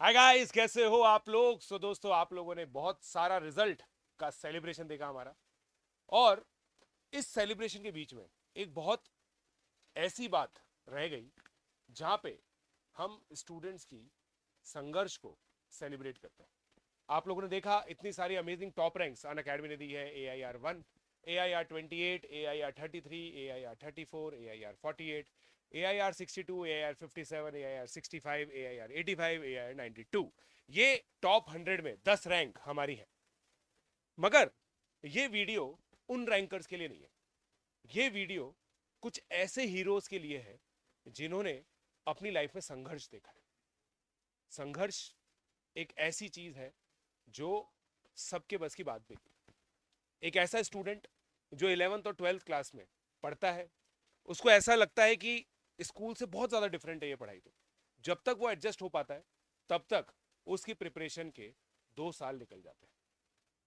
Hi guys, कैसे हो आप लोग। दोस्तों, आप लोगों ने बहुत सारा रिजल्ट का सेलिब्रेशन देखा हमारा। और इस सेलिब्रेशन के बीच में एक बहुत ऐसी बात रह गई जहां पे हम स्टूडेंट्स की संघर्ष को सेलिब्रेट करते हैं। आप लोगों ने देखा इतनी सारी अमेजिंग टॉप रैंक्स अन अकेडमी ने दी है। AIR 1, AIR 28, AIR 33, AIR 34, AIR 48, AIR 62, AIR 57, AIR 65, AIR 85, AIR 92। ये टॉप 100 में 10 रैंक हमारी है। मगर ये वीडियो उन रैंकर्स के लिए नहीं है। ये वीडियो कुछ ऐसे हीरोज के लिए है जिन्होंने अपनी लाइफ में संघर्ष देखा है। संघर्ष एक ऐसी चीज है जो सबके बस की बात नहीं। एक ऐसा स्टूडेंट जो 11th और 12th क्लास में पढ़ता है, उसको ऐसा लगता है कि स्कूल से बहुत ज़्यादा डिफरेंट है ये पढ़ाई। तो जब तक वो एडजस्ट हो पाता है तब तक उसकी प्रिपरेशन के 2 साल निकल जाते हैं।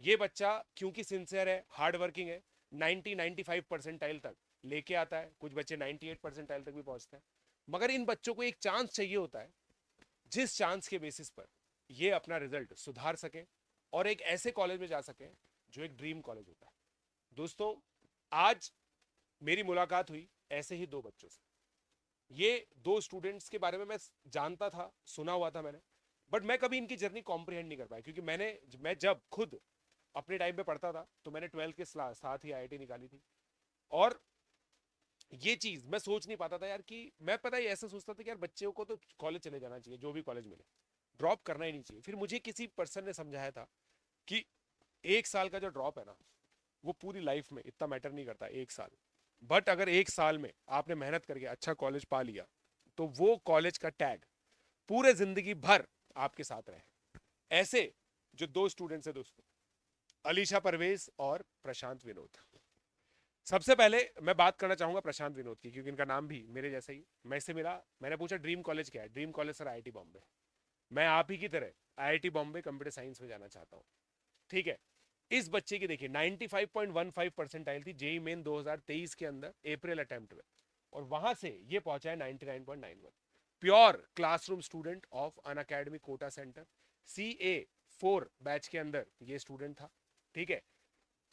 ये बच्चा क्योंकि सिंसियर है, हार्ड वर्किंग है, 90-95 परसेंटाइल तक लेके आता है। कुछ बच्चे 98 परसेंटाइल तक भी पहुंचते हैं। मगर इन बच्चों को एक चांस चाहिए होता है, जिस चांस के बेसिस पर ये अपना रिजल्ट सुधार सके और एक ऐसे कॉलेज में जा सके जो एक ड्रीम कॉलेज होता है। दोस्तों, आज मेरी मुलाकात हुई ऐसे ही दो बच्चों से। ये दो स्टूडेंट्स के बारे में मैं जानता था, सुना हुआ था मैंने, बट मैं कभी इनकी जर्नी कॉम्प्रिहेंड नहीं कर पाया, क्योंकि मैं जब खुद अपने टाइम पे पढ़ता था तो मैंने 12th के साथ ही IIT निकाली थी। और ये चीज मैं सोच नहीं पाता था यार, कि मैं पता ही ऐसा सोचता था कि यार बच्चों को तो कॉलेज चले जाना चाहिए, जो भी कॉलेज मिले, ड्रॉप करना ही नहीं चाहिए। फिर मुझे किसी पर्सन ने समझाया था कि 1 साल का जो ड्रॉप है ना, वो पूरी लाइफ में इतना मैटर नहीं करता, 1 साल। बट अगर 1 साल में आपने मेहनत करके अच्छा कॉलेज पा लिया तो वो कॉलेज का टैग पूरे जिंदगी भर आपके साथ रहे। ऐसे जो दो स्टूडेंट्स हैं दोस्तों, अलीशा परवेज और प्रशांत विनोद। सबसे पहले मैं बात करना चाहूंगा प्रशांत विनोद की, क्योंकि इनका नाम भी मेरे जैसा ही। मैं इससे मिला, मैंने पूछा ड्रीम कॉलेज क्या है। Dream college sir IIT Bombay. मैं आप ही की तरह IIT बॉम्बे कंप्यूटर साइंस में जाना चाहता हूँ। ठीक है। इस बच्चे की देखिए 95.15 परसेंटाइल थी जेई मेन 2023 के अंदर अप्रैल अटेम्प्ट में, और वहां से ये पहुंचा है 99.91। Pure classroom student of Unacademy Kota centre, CA4 batch के अंदर ये स्टूडेंट था। ठीक है।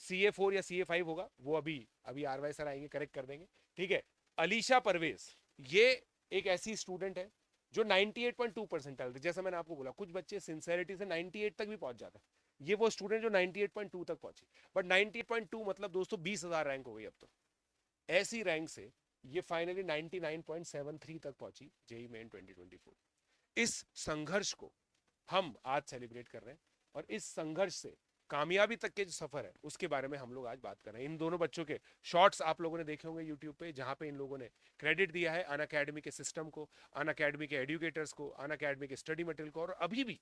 CA4 या CA5 होगा, वो अभी अभी RY सर आएंगे, करेक्ट कर देंगे। ठीक है। अलीशा परवेज, ये एक ऐसी स्टूडेंट है जो 98.2 परसेंटाइल थी। जैसा मैंने आपको बोला, कुछ बच्चे सिंसेरिटी से 98 तक भी पहुंच जाते हैं। ये वो स्टूडेंट जो 98.2 तक पहुंची। बट 98.2 मतलब दोस्तों 20,000 रैंक हो गई अब तो। ऐसी रैंक से ये फाइनली 99.73 तक पहुंची जेई मेन 2024। इस संघर्ष को हम आज सेलिब्रेट कर रहे हैं, और इस संघर्ष से कामयाबी तक के जो सफर है उसके बारे में हम लोग आज बात कर रहे हैं। इन दोनों बच्चों के शॉर्ट्स आप लोगों ने देखे होंगे यूट्यूब पे, जहां पे इन लोगों ने क्रेडिट दिया है अन अकेडमी के सिस्टम को, अन अकेडमी के एजुकेटर्स को, अन अकेडमी के स्टडी मटेरियल को। और अभी भी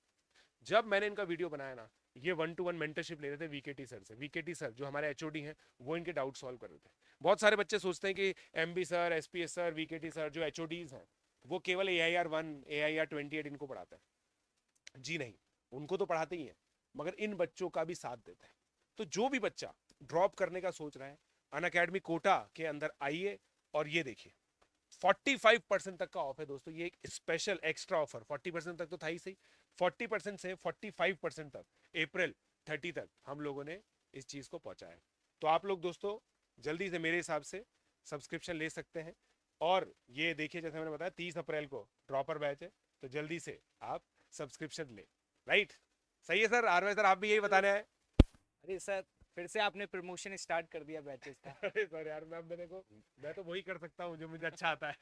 जब मैंने इनका वीडियो बनाया ना, ये 1-to-1 मेंटरशिप ले रहे थे VKT सर से। VKT सर जो हमारे HOD हैं, वो इनके डाउट सॉल्व कर रहे थे। बहुत सारे बच्चे सोचते हैं कि MB sir, SPS sir, VKT sir जो HODs हैं, वो केवल AIR 1, AIR 28 इनको पढ़ाते हैं। जी नहीं, उनको तो पढ़ाते ही हैं, मगर इन बच्चों का भी साथ देते हैं। तो जो भी बच्चा ड्रॉप करने का सोच रहा है, अन अकेडमी कोटा के अंदर आइए। और ये देखिए 45% तक का ऑफ है दोस्तों। ये एक स्पेशल एक्स्ट्रा ऑफर, 40% तक तो था ही सही, 40% से 45% तक अप्रैल 30 तक हम लोगों ने इस चीज को पहुंचाया। तो आप लोग दोस्तों जल्दी से मेरे हिसाब से सब्सक्रिप्शन ले सकते हैं। और ये देखिए, जैसे मैंने बताया 30 अप्रैल को ड्रॉपर बैच है, तो जल्दी से आप सब्सक्रिप्शन ले। राइट। सही है सर। RY सर, आप भी यही बताने आए। अरे सर, फिर से आपने प्रमोशन स्टार्ट कर दिया बैचेस का। अरे सर यार, मैं मेरे को मैं तो वही कर सकता हूँ जो मुझे अच्छा आता है।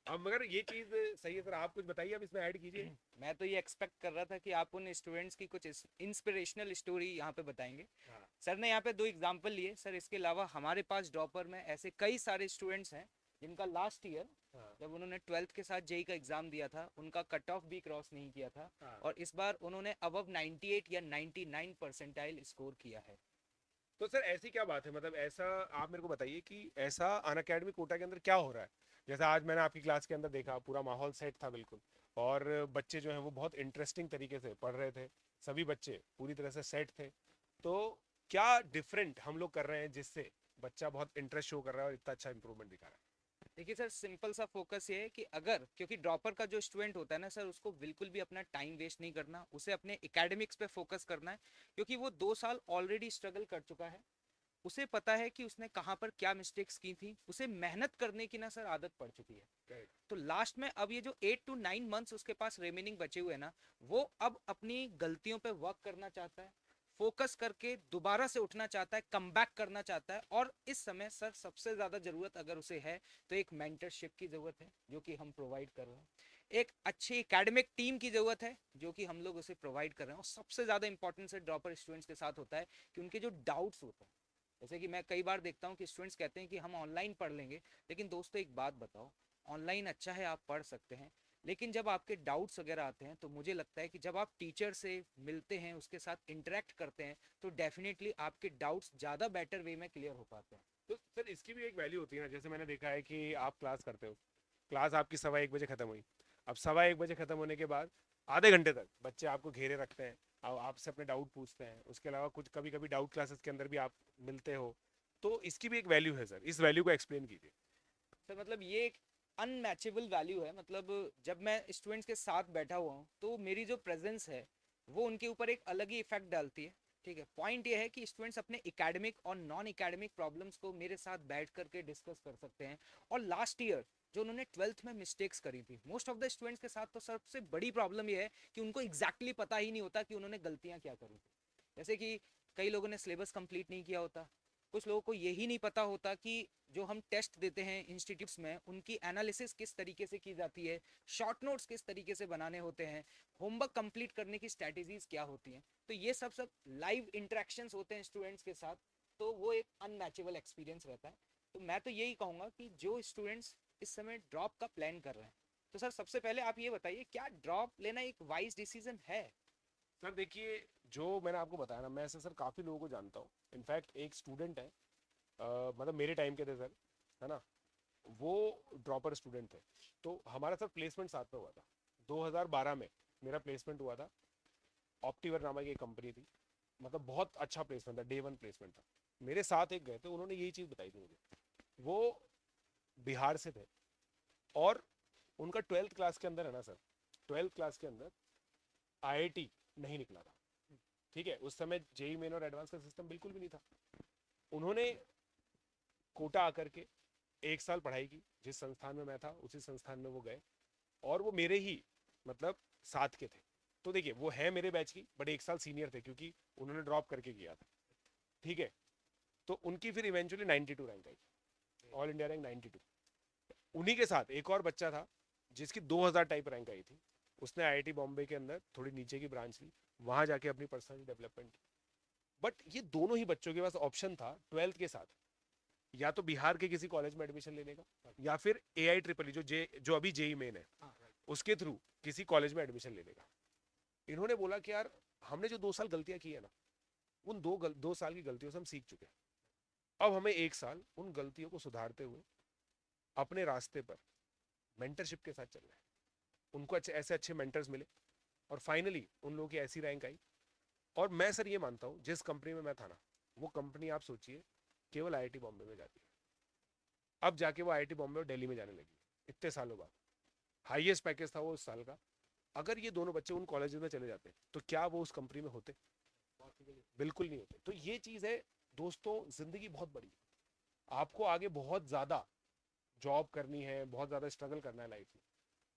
अब मगर ये चीज सही है सर, आप कुछ बताइए, अब इसमें ऐड कीजिए। मैं तो ये एक्सपेक्ट कर रहा था कि आप उन स्टूडेंट्स की कुछ इंस्पिरेशनल स्टोरी यहाँ पे बताएंगे। हाँ। सर ने यहाँ पे दो एग्जांपल लिए। सर इसके अलावा हमारे पास ड्रॉपर में ऐसे कई सारे स्टूडेंट्स हैं जिनका लास्ट ईयर हाँ। जब उन्होंने 12th के साथ जेई का एग्जाम दिया था, उनका कट ऑफ भी क्रॉस नहीं किया था, हाँ। और इस बार उन्होंने अबव 98 या 99 परसेंटाइल स्कोर किया है। तो सर ऐसी क्या बात है, मतलब ऐसा आप मेरे को बताइए कि ऐसा अन अकेडमी कोटा के अंदर क्या हो रहा है। जैसा आज मैंने आपकी क्लास के अंदर देखा, पूरा माहौल सेट था बिल्कुल। और बच्चे जो हैं वो बहुत इंटरेस्टिंग तरीके से पढ़ रहे थे। सभी बच्चे पूरी तरह से सेट थे। तो क्या डिफरेंट हम लोग कर रहे हैं जिससे बच्चा बहुत इंटरेस्ट शो कर रहा है और इतना अच्छा इंप्रूवमेंट दिखा रहा है। देखिए सर, सिंपल सा फोकस ये है कि अगर, क्योंकि ड्रॉपर का जो स्टूडेंट होता है ना सर, उसको बिल्कुल भी अपना टाइम वेस्ट नहीं करना, उसे अपने एकेडमिक्स पे फोकस करना है, क्योंकि वो 2 साल ऑलरेडी स्ट्रगल कर चुका है। उसे पता है कि उसने कहाँ पर क्या मिस्टेक्स की थी, उसे मेहनत करने की ना सर आदत पड़ चुकी है। Correct. तो लास्ट में अब ये जो 8 to 9 मंथ्स उसके पास रिमेनिंग बचे हुए हैं ना, वो अब अपनी गलतियों पे वर्क करना चाहता है, फोकस करके दोबारा से उठना चाहता है, कम बैक करना चाहता है। और इस समय सर सबसे ज्यादा जरूरत अगर उसे है तो एक मेंटरशिप की जरूरत है, जो कि हम प्रोवाइड कर रहे हैं। एक अच्छी एकेडमिक टीम की जरूरत है, जो कि हम लोग उसे प्रोवाइड कर रहे हैं। और सबसे ज्यादा इंपॉर्टेंस ड्रॉपर स्टूडेंट्स के साथ होता है कि उनके जो डाउट्स होते हैं, जैसे कि मैं कई बार देखता हूँ कि स्टूडेंट्स कहते हैं कि हम ऑनलाइन पढ़ लेंगे। लेकिन दोस्तों एक बात बताओ, ऑनलाइन अच्छा है, आप पढ़ सकते हैं, लेकिन जब आपके डाउट्स वगैरह आते हैं तो मुझे लगता है कि जब आप टीचर से मिलते हैं, उसके साथ इंटरेक्ट करते हैं, तो डेफिनेटली आपके डाउट्स ज़्यादा बेटर वे में क्लियर हो पाते हैं। तो सर इसकी भी एक वैल्यू होती है ना, जैसे मैंने देखा है कि आप क्लास करते हो, क्लास आपकी 1:15 खत्म हुई। अब 1:15 खत्म होने के बाद आधे घंटे तक बच्चे आपको घेरे रखते हैं और आपसे अपने डाउट पूछते हैं। उसके अलावा कुछ कभी कभी डाउट क्लासेस के अंदर भी आप मिलते हो। तो इसकी भी एक वैल्यू है सर, इस वैल्यू को एक्सप्लेन कीजिए। सर मतलब ये एक अनमैचेबल वैल्यू है। मतलब जब मैं स्टूडेंट्स के साथ बैठा हुआ हूँ तो मेरी जो प्रेजेंस है वो उनके ऊपर एक अलग ही इफेक्ट डालती है। ठीक है, पॉइंट ये है कि स्टूडेंट्स अपने एकेडमिक और नॉन एकेडमिक प्रॉब्लम्स को मेरे साथ बैठ करके डिस्कस कर सकते हैं। और लास्ट ईयर जो उन्होंने 12th में मिस्टेक्स करी थी, मोस्ट ऑफ द स्टूडेंट्स के साथ तो सबसे बड़ी प्रॉब्लम ये है कि उनको एग्जैक्टली पता ही नहीं होता कि उन्होंने गलतियां क्या करी थी। जैसे कि कई लोगों ने सिलेबस कंप्लीट नहीं किया होता, कुछ लोगों को यही नहीं पता होता कि जो हम टेस्ट देते हैं इंस्टीट्यूट्स में, उनकी एनालिसिस किस तरीके से की जाती है, शॉर्ट नोट्स किस तरीके से बनाने होते हैं, होमवर्क कंप्लीट करने की स्ट्रैटेजीज क्या होती हैं। तो ये सब सब लाइव इंटरेक्शंस होते हैं स्टूडेंट्स के साथ, तो वो एक अनमैचेबल एक्सपीरियंस रहता है। तो मैं तो यही कहूँगा कि जो स्टूडेंट्स इस समय ड्रॉप का प्लान कर रहे हैं, तो सर सबसे पहले आप ये बताइए, क्या ड्रॉप लेना एक वाइज डिसीजन है? सर देखिए, जो मैंने आपको बताया ना, मैं ऐसे सर काफ़ी लोगों को जानता हूँ। इनफैक्ट एक स्टूडेंट है, मतलब मेरे टाइम के थे सर, है ना, वो ड्रॉपर स्टूडेंट थे। तो हमारा सर प्लेसमेंट साथ में हुआ था। 2012 में मेरा प्लेसमेंट हुआ था। ऑप्टीवर नामक एक कंपनी थी, मतलब बहुत अच्छा प्लेसमेंट था, डे वन प्लेसमेंट था। मेरे साथ एक गए थे, उन्होंने यही चीज़ बताई थी मुझे। वो बिहार से थे और उनका 12th क्लास के अंदर है ना सर, 12th क्लास के अंदर आईआईटी नहीं निकला था। ठीक है, उस समय जेई मेन और एडवांस का सिस्टम बिल्कुल भी नहीं था। उन्होंने कोटा आकर के 1 साल पढ़ाई की, जिस संस्थान में मैं था उसी संस्थान में वो गए, और वो मेरे ही मतलब साथ के थे। तो देखिए, वो है मेरे बैच की, बट 1 साल सीनियर थे क्योंकि उन्होंने ड्रॉप करके किया था। ठीक है, तो उनकी फिर इवेंचुअली 92 रैंक आई, ऑल इंडिया रैंक 92। उन्हीं के साथ एक और बच्चा था जिसकी 2000 टाइप रैंक आई थी। उसने आईआईटी बॉम्बे के अंदर थोड़ी नीचे की ब्रांच ली, वहां जाके अपनी पर्सनल डेवलपमेंट की। बट ये दोनों ही बच्चों के पास ऑप्शन था 12th के साथ, या तो बिहार के किसी कॉलेज में एडमिशन लेने का, या फिर एआई ट्रिपल जो अभी जेई मेन है उसके थ्रू किसी कॉलेज में एडमिशन लेने का। इन्होंने बोला कि यार, हमने जो 2 साल गलतियां की है ना, उन 2 साल की गलतियों से हम सीख चुके हैं। अब हमें 1 साल उन गलतियों को सुधारते हुए अपने रास्ते पर मेंटरशिप के साथ चलना है। उनको ऐसे अच्छे मेंटर्स मिले और फाइनली उन लोगों की ऐसी रैंक आई। और मैं सर ये मानता हूँ, जिस कंपनी में मैं था ना, वो कंपनी आप सोचिए केवल आईआईटी बॉम्बे में जाती है। अब जाके वो आईआईटी बॉम्बे और दिल्ली में जाने लगी इतने सालों बाद। हाईएस्ट पैकेज था वो उस साल का। अगर ये दोनों बच्चे उन कॉलेज में चले जाते तो क्या वो उस कंपनी में होते? बिल्कुल नहीं होते। तो ये चीज़ है दोस्तों, जिंदगी बहुत बड़ी है, आपको आगे बहुत ज़्यादा जॉब करनी है, बहुत ज़्यादा स्ट्रगल करना है लाइफ में।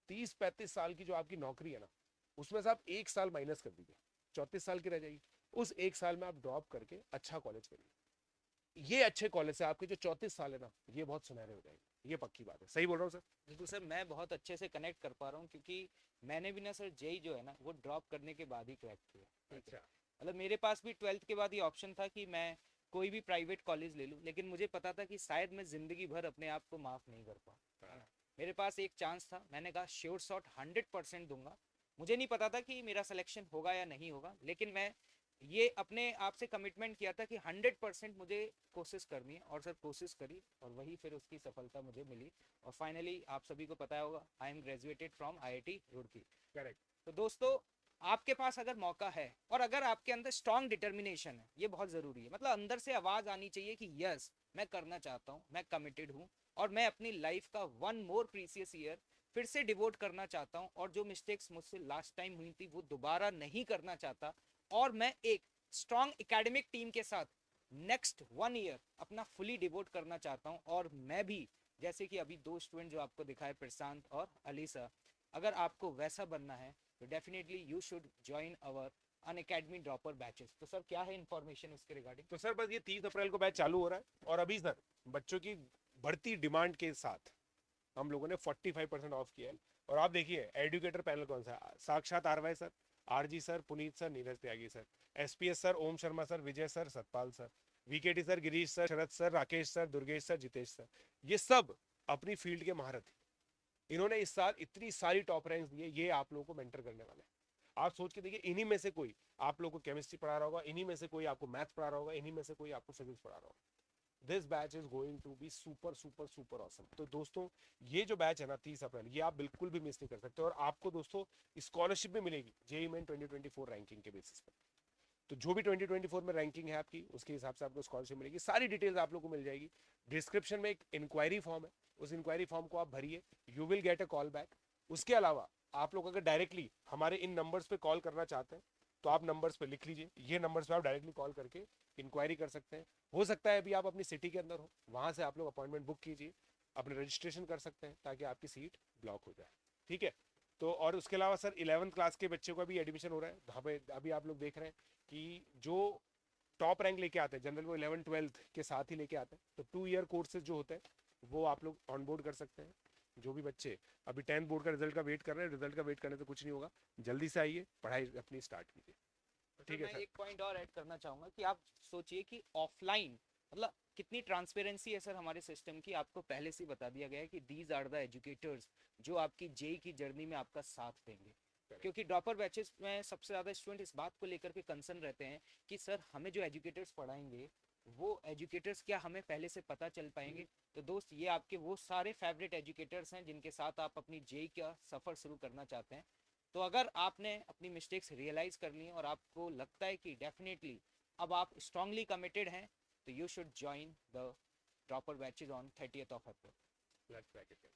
30-35 साल की जो आपकी नौकरी है ना, उसमें से आप 1 साल माइनस कर दीजिए, 34 साल की रह जाएगी। उस 1 साल में आप ड्रॉप करके अच्छा कॉलेज करिए। ये अच्छे कॉलेज से आपके जो 34 साल है ना, ये बहुत सुनहरे हो जाएंगे। ये पक्की बात है, सही बोल रहा हूँ सर? बिल्कुल सर, मैं बहुत अच्छे से कनेक्ट कर पा रहा हूँ, क्योंकि मैंने भी ना सर जेई जो है ना वो ड्रॉप करने के बाद ही क्रैक किया। ठीक है, अच्छा। मतलब मेरे पास भी 12th के बाद ये ऑप्शन था कि मैं कोई भी प्राइवेट कॉलेज ले लूँ, लेकिन मुझे पता था कि शायद मैं जिंदगी भर अपने आप को माफ नहीं कर पाऊँ, है ना। मेरे पास एक चांस था, मैंने कहा श्योर शॉट 100% दूंगा। मुझे नहीं पता था कि मेरा सिलेक्शन होगा या नहीं होगा, लेकिन मैं ये अपने आप से कमिटमेंट किया था कि 100% मुझे कोशिश करनी है, और सर कोशिश करी, और वही फिर उसकी सफलता मुझे मिली। और फाइनली आप सभी को पता होगा, I am graduated from IIT Roorkee. Correct. तो दोस्तों, आपके पास अगर मौका है और अगर आपके अंदर स्ट्रांग डिटर्मिनेशन है, ये बहुत ज़रूरी है। मतलब अंदर से आवाज़ आनी चाहिए कि यस, मैं करना चाहता हूँ, मैं कमिटेड हूँ, और मैं अपनी लाइफ का वन मोर प्रीसियस ईयर फिर से डिवोट करना चाहता हूँ, और जो मिस्टेक्स मुझसे लास्ट टाइम हुई थी वो दोबारा नहीं करना चाहता, और मैं एक स्ट्रॉन्ग एकेडमिक टीम के साथ नेक्स्ट 1 ईयर अपना फुली डिवोट करना चाहता हूँ। और मैं भी जैसे कि अभी 2 स्टूडेंट जो आपको दिखाए, प्रशांत और अलीसा, अगर आपको वैसा बनना है तो definitely you should join our Unacademy dropper batches. तो सर क्या है इन्फॉर्मेशन उसके रिगार्डिंग? तो सर बस ये 30 अप्रैल को बैच चालू हो रहा है, और अभी सर बच्चों की बढ़ती डिमांड के साथ हम लोगों ने 45% ऑफ किया है। और आप देखिए एजुकेटर पैनल कौन सा है, साक्षात RY sir, RG sir, Puneet sir, Neeraj Tyagi sir, SPS sir, Om Sharma sir, Vijay sir, Satpal sir, VKT sir, Girish sir, Sharad sir, Rakesh sir, Durgesh sir, Jitesh sir, ये सब अपनी फील्ड के महारथी। इन्होंने इस साल इतनी सारी टॉप रैंक्स दी है, ये आप लोगों को मेंटर करने वाले हैं। आप सोच के देखिए, इन्हीं में से कोई आप लोगों को केमिस्ट्री पढ़ा रहा होगा, इन्हीं में से कोई आपको मैथ्स पढ़ा रहा होगा, इन्हीं में से कोई आपको फिजिक्स पढ़ा रहा होगा। This batch is going to be super super super awesome. तो दोस्तों ये जो बैच है ना 30 अप्रैल, ये आप बिल्कुल भी मिस नहीं कर सकते। और आपको दोस्तों स्कॉलरशिप भी मिलेगी जेईई मेन 2024 रैंकिंग के बेसिस पर। तो जो भी 2024 में रैंकिंग है आपकी, उसके हिसाब से आपको स्कॉलरशिप मिलेगी। सारी डिटेल्स आप लोग को मिल जाएगी। डिस्क्रिप्शन में एक इंक्वायरी फॉर्म है, उस इंक्वायरी फॉर्म को आप भरिए, you will get a call back. उसके अलावा आप लोग अगर डायरेक्टली हमारे इन नंबर्स पे कॉल करना चाहते हैं तो आप नंबर्स पे लिख लीजिए, ये नंबर्स पे आप डायरेक्टली कॉल करके इंक्वायरी कर सकते हैं। हो सकता है अभी आप अपनी सिटी के अंदर हो, वहां से आप लोग अपॉइंटमेंट बुक कीजिए, अपने रजिस्ट्रेशन कर सकते हैं ताकि आपकी सीट ब्लॉक हो जाए। ठीक है। तो और उसके अलावा सर 11th क्लास के बच्चों का भी एडमिशन हो रहा है। जहाँ पे अभी आप लोग देख रहे हैं कि जो टॉप रैंक लेके आते हैं जनरल, वो 11th-12th के साथ ही लेके आते हैं। तो 2 ईयर कोर्सेज जो होते हैं वो आप लोग ऑन बोर्ड कर सकते हैं। जो भी बच्चे अभी 10th बोर्ड का रिजल्ट का वेट कर रहे हैं, रिजल्ट का वेट करने से कुछ नहीं होगा, जल्दी से आइए, पढ़ाई अपनी स्टार्ट कीजिए। ठीक है मैं सर। एक पॉइंट और ऐड करना चाहूंगा कि आप सोचिए कि ऑफलाइन मतलब कितनी ट्रांसपेरेंसी है सर हमारे सिस्टम की। आपको पहले से ही बता दिया गया है कि दीज आर द एजुकेटर्स जो आपकी जेई की जर्नी में आपका साथ देंगे। क्योंकि ड्रॉपर बैचेस में सबसे ज़्यादा स्टूडेंट इस बात को लेकर के कंसर्न रहते हैं कि सर हमें जो एजुकेटर्स पढ़ाएंगे वो एजुकेटर्स क्या हमें पहले से पता चल पाएंगे। तो दोस्त ये आपके वो सारे फेवरेट एजुकेटर्स हैं जिनके साथ आप अपनी जेई का सफ़र शुरू करना चाहते हैं। तो अगर आपने अपनी मिस्टेक्स रियलाइज कर ली और आपको लगता है कि डेफिनेटली अब आप स्ट्रांगली कमिटेड हैं, तो you should join the dropper batches on 30th of April। Let's back again.